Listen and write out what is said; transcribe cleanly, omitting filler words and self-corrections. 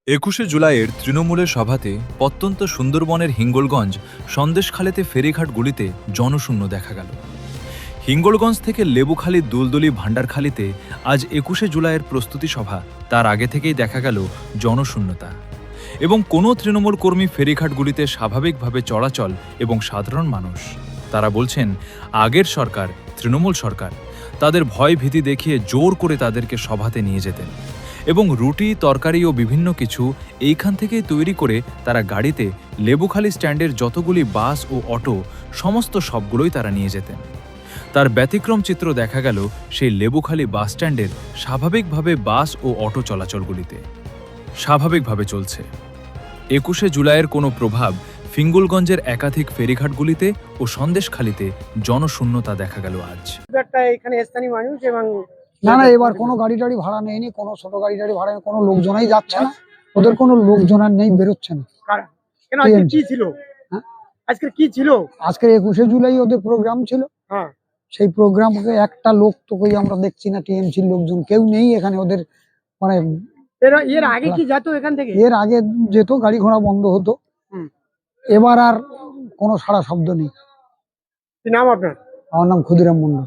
২১শে জুলাইয়ের তৃণমূলের সভাতে প্রত্যন্ত সুন্দরবনের হিঙ্গলগঞ্জ সন্দেশখালীতে ফেরিঘাটগুলিতে জনশূন্য দেখা গেল। হিঙ্গলগঞ্জ থেকে লেবুখালীর দুলদুলি ভান্ডারখালীতে আজ ২১শে জুলাইয়ের প্রস্তুতি সভা, তার আগে থেকেই দেখা গেল জনশূন্যতা এবং কোনো তৃণমূল কর্মী ফেরিঘাটগুলিতে স্বাভাবিকভাবে চলাচল এবং সাধারণ মানুষ তারা বলছেন আগের সরকার, তৃণমূল সরকার তাদের ভয় ভীতি দেখিয়ে জোর করে তাদেরকে সভাতে নিয়ে যেতেন এবং রুটি তরকারি ও বিভিন্ন কিছু এইখান থেকেই তৈরি করে তারা গাড়িতে লেবুখালী স্ট্যান্ডের যতগুলি বাস ও অটো সমস্ত সবগুলোই তারা নিয়ে যেতেন। তার ব্যতিক্রম চিত্র দেখা গেল সেই লেবুখালী বাস স্ট্যান্ডের স্বাভাবিকভাবে বাস ও অটো চলাচলগুলিতে স্বাভাবিকভাবে চলছে। ২১শে জুলাইয়ের কোনো প্রভাব ফিঙ্গুলগঞ্জের একাধিক ফেরিঘাটগুলিতে ও সন্দেশখালীতে জনশূন্যতা দেখা গেল আজ। এখানে স্থানীয় মানুষ এবং না এবার কোনো গাড়ি টাড়ি ভাড়া নেয়নি, কোনো ছোট গাড়ি টাড়ি ভাড়া নেই, কোনো লোকজনই যাচ্ছে না, ওদের কোনো লোকজন আর নেই, বেরোচ্ছে না। কেন আজকে কি ছিল? আজকে কি ছিল? আজকে ২১শে জুলাই ওদের প্রোগ্রাম ছিল। হ্যাঁ, সেই প্রোগ্রামকে একটা লোক তো কই আমরা দেখছি না, টিএমসির লোকজন কেউ নেই এখানে। ওদের মানে এর আগে কি যেত এখান থেকে? এর আগে যেত, গাড়ি ঘোড়া বন্ধ হতো, এবার আর কোনো সাড়া শব্দ নেই। কি নাম আপনার? আমার নাম ক্ষুদিরাম মন্ডল।